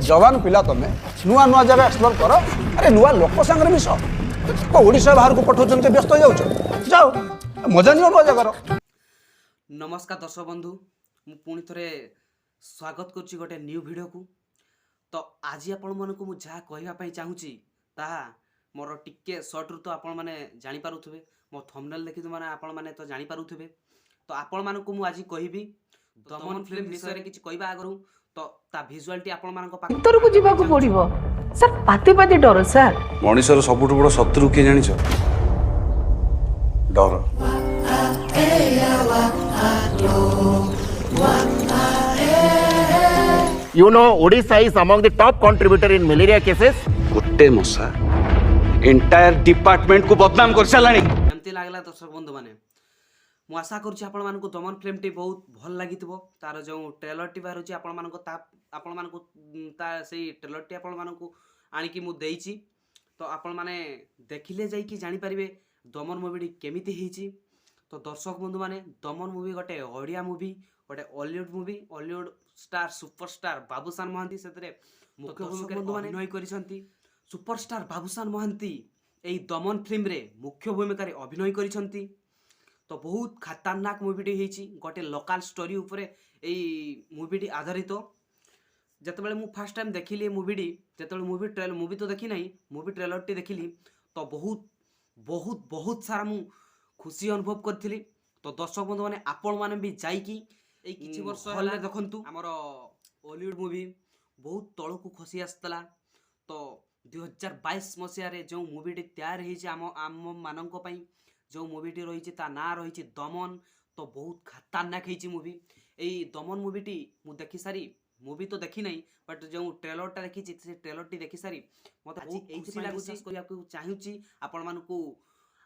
जवान पिला तमें नुआ नुआ जगह एक्सप्लोर कर अरे नुआ लोक संगे मिस ओडिशा बाहर को पठाउछन व्यस्त हो जाउछ जाओ मजा नियो नुआ जगह। नमस्कार दर्शक बंधु मु पुणी थे स्वागत करुच्ची गोटे न्यू वीडियो को। तो आज आपण मन को मुझा कहवाई चाहूँगी ताहा मोर टिके सर्ट रु तो आपण मैंने जानीपारे मो थंबनेल देखी मैंने आपण मैंने तो जानीपारे। तो आपण मान को आज कहबी दमन फिल्म विषय किसी कहवा आगु तो ता विजुअलिटी आपण मान भीतर को जीवा को पड़िबो सर पाते पाते डर सर मनीषर सबुठ बड़ शत्रु किए जानिछ डर। You know, Odisha is among the top contributor in malaria cases. गोटे मशा एंटायर डिपार्टमेंट को बदनाम कर सालानी। एमती लागला दर्शक बंधु माने मु आशा करूची आपण मानको दमन फिल्म टी बहुत भल लागितबो। तार जो ट्रेलर टी बाहरुची आपण मानको ता सेही ट्रेलर टी आपण मानको आनी की मु देइची। तो आपण माने देखिले जाई कि जानि परिबे दमन मूवी केमिति हेची। तो दर्शक बंधु माने दमन मूवी गोटे ओडिया मूवी गोटे Hollywood movie Hollywood star superstar Babusan Mohanty से मुख्य भूमिका अभिनय करिसंती। सुपरस्टार बाबूसान महांती एई दमन फिल्म रे मुख्य भूमिका अभिनय करिसंती। तो बहुत खतरनाक मूवी हेची गोटे लोकल स्टोरी उपरे एई मूवी आधारित। जेतेबेले मु फर्स्ट टाइम देखिली मूवी जेतेबेले मूवी तो देखी नहीं मूवी ट्रेलर टी देखिली तो बहुत बहुत बहुत सारा मु खुशी अनुभव करथिली। तो दर्शक बंधु माने आपण माने भी जाई कि एई किछि वर्ष हल्ले देखंतु हमर हॉलीवुड मूवी बहुत तळु को खसी आस्तला। तो 2022 मसिया रे जो मूवी तैयार हेछि आम मानक पई जो मूवी रही ता ना रही दमन। तो बहुत खतरनाक हेछि मूवी एई दमन मूवी मु देखि सारी मूवी तो देखी नहीं बट जो ट्रेलर टा देखी से ट्रेलर टी देखी सारी मत बहुत खुशी लागुची को चाहूची आपण मानकू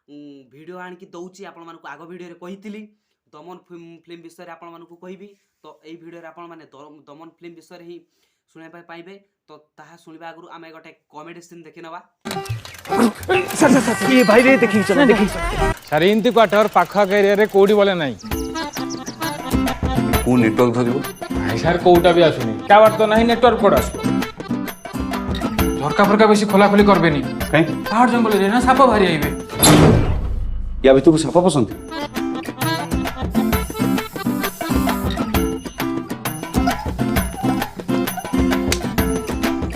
वीडियो आन की दउची आपण मानकू आगो वीडियो रे कहितली दमन फिल्म विषय रे आपण मानकू कहबी। तो एई वीडियो रे आपण माने दमन फिल्म विषय रे ही सुने पाइबे। तो ताहा सुनिबा आगु आमे गोटे कॉमेडी सीन देखि नबा। सर सर सर ये भाई रे देखि सर इंति क्वार्टर पाखा एरिया रे कोडी बोले नाही को नेटवर्क धरिबो नाही सर कोउटा भी आसुनी टावर तो नाही नेटवर्क कोड आसु झरका फरका बेसी खोला खोली करबेनी काई पहाड़ जंगल रे ना साप भारी आइबे या भीतर को साप पसंद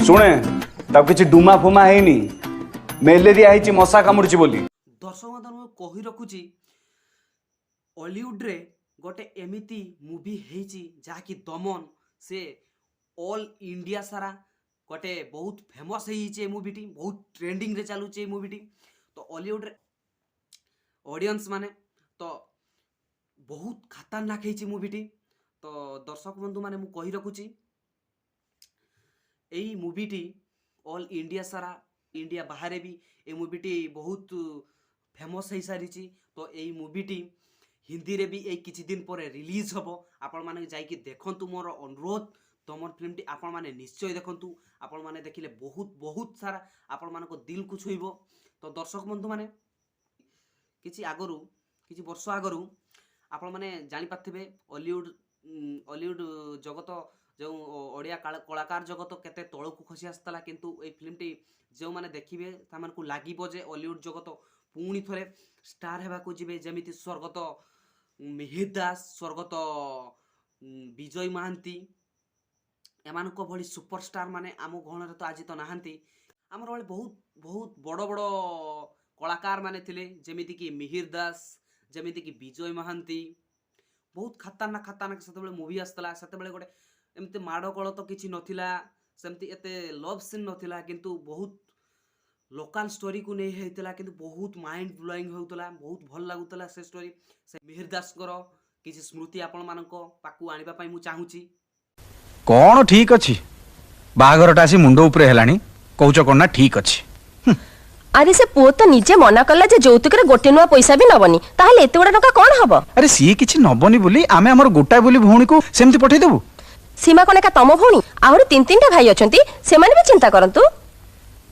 सुने तब किछि डुमा फुमा हेनी मलेरिया हेछि मशा कामुडछि बोली। दर्शक बंधु कहि रखुची हॉलीवुड रे गोटे एमिति मूवी हेछि जाकी दमन से ऑल इंडिया सारा गोटे बहुत फेमस हेछि मूवी टी बहुत ट्रेंडिंग रे चालुछि मूवी टी। तो हॉलीवुड रे ऑडियंस माने तो बहुत खतरनाक हेछि मूवी टी। तो दर्शक बंधु माने मु कहि रखुची एई मूवी टी ऑल इंडिया सारा इंडिया बाहर भी ए मूवी टी बहुत फेमस हो सारी। तो एई मूवी टी हिंदी रे भी ए किछि दिन पर रिलीज हबो आपण माने जाई कि देखंतु मोर अनुरोध दमन फिल्म टी आपण माने निश्चय देखंतु आपण माने देखिले बहुत बहुत सारा आपण मानको दिल को छुइबो। तो दर्शक बंधु माने किछि आगरु किछि वर्ष आगरु आपण माने जानि पाथिबे हॉलीवुड जगत जो ओडिया कलाकार जगत केते तळु को खसी आस्तला किंतु ए फिल्म टी जो माने देखिबे ता मानकु लागिबो जे हॉलीवुड जगत पुणी थरे स्टार हेबा को जिबे जेमिति स्वर्गत मिहिर दास स्वर्गत विजय महांती एमानको भली सुपरस्टार माने आम गहण रे तो आज तो नाहांती आमर वाले बहुत बहुत बड़ बड़ कलाकार माने थिले जेमिति कि मिहिर दास जेमिति कि विजय महांती बहुत खतरनाक सेतेबेले मूवी आस्तला सेतेबेले गोटे एमते माड़ कळ तो किछि नथिला सेमती एते लव सीन नथिला किंतु बहुत लोकल स्टोरी को नहीं हेतिला किंतु बहुत माइंड ब्लोइंग होतला बहुत भल लागुतला से स्टोरी से मिहिर दास करो किछि स्मृति आपण मानको पाकु आनिबा पई मु चाहूची। कौन ठीक अच्छी बाहाघरटा आसी मुंड उपरे हेलानी कहूच कौन ना ठीक अच्छी। अरे से पुओ तो निजे मना कला जे जौतुक रे गोटे नुआ पैसा भी नबनी ताहले एते बडा टका कोन हबो। अरे सी किछि नबनी बोली आमे हमर गोटाय बोली भौणी को सेमति पठै देबु। सीमा कोन का तम भौणी आहुरी तीन तीनटा भाई अछंती से माने भी चिंता करंतु।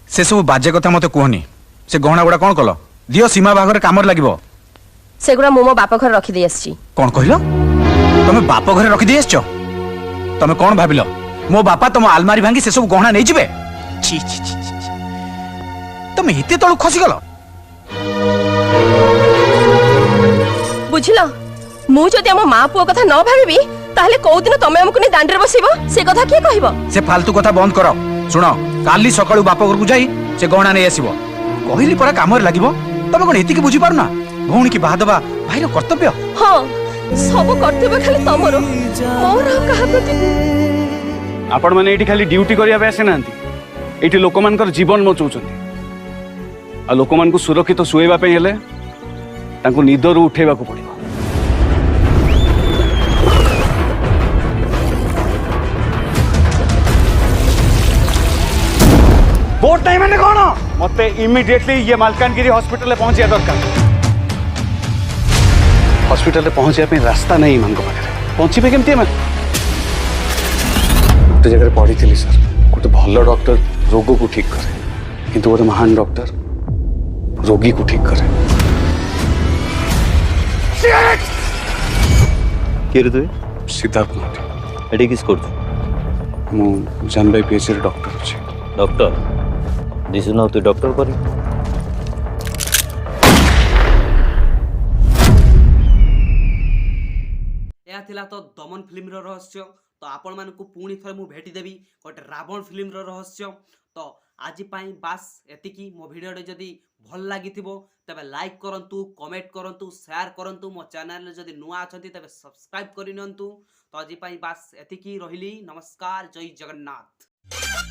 से सब बाजे कथा मते कहनी से गहना गुडा कोन कलो दियो सीमा बाहाघर कामर लागिबो। सेगुड़ा मो बाप घर रखी दे आसी। कोन कहलो तमे बाप घर रखी दे आछो तमे कोन भाबिलो मो बापा तुम आलमारी भांगी से सब गहना नहीं जिबे छी छी छी छी छी। तुम एते तळु खसी गलो बुझिल मु जदि हम माँ पुओ कथा न भाबिबी ताहले कोउ दिन तमे हमकु नै दांडरे बसिबो से कथा किए कहइबो से फालतू कथा बंद करो सुनो काली सकाळु बाप घर को जाई से गहना नहीं आसीबो कहली परा काम रे लागिबो तमे कोन एति की बुझी पारना भौणी की बाहा दबा भाईर कर्तव्य हां सब कर्तव्य खाली तमरो मोर कहा प्रति आपण माने एठी खाली ड्यूटी करिया आसे नांती एठी लोकमानकर जीवन बचाउछन्ती आ लोकमान को सुरक्षित सुएबा पे हेले तांको निदरू उठेबा को पड़िबो बोट नहीं माने कोन मते इमिडिएटली ये मालकानगिरी हॉस्पिटल पहुंचिया दरकार हॉस्पिटल पहुंचिया पे रास्ता नहीं मान को पाखे पहुंचीबे केमती हम गोटे जगह पढ़ी थी सर गोटे भल डॉक्टर रोग को ठीक करे किंतु गोटे महान डॉक्टर रोगी को ठीक करे किए रे तु सिद्धार्थ माटी एडी किस करछु मु जानबाई पीएचडी डॉक्टर अछि डॉक्टर दिसु न तू डॉक्टर करी ଏହା ଥିଲା ତ ଦମନ ଫିଲ୍ମର ରହସ୍ୟ। ତ ଆପଣମାନଙ୍କୁ ପୁଣି ଥରେ ମୁଁ ଭେଟି ଦେବି ଗୋଟେ ରାବଣ ଫିଲ୍ମର ରହସ୍ୟ। ତ ଆଜି ପାଇଁ ବାସ୍ ଏତିକି। ମୋ ଭିଡ଼ିଓଟି ଯଦି ଭଲ ଲାଗିଥିବ ତେବେ ଲାଇକ୍ କରନ୍ତୁ, କମେଣ୍ଟ କରନ୍ତୁ, ସେୟାର କରନ୍ତୁ। ମୋ ଚ୍ୟାନେଲରେ ଯଦି ନୂଆ ଅଛନ୍ତି ତେବେ ସବସ୍କ୍ରାଇବ୍ କରିନିଅନ୍ତୁ। ତ ଆଜି ପାଇଁ ବାସ୍ ଏତିକି। ରହିଲି, ନମସ୍କାର, ଜୟ ଜଗନ୍ନାଥ।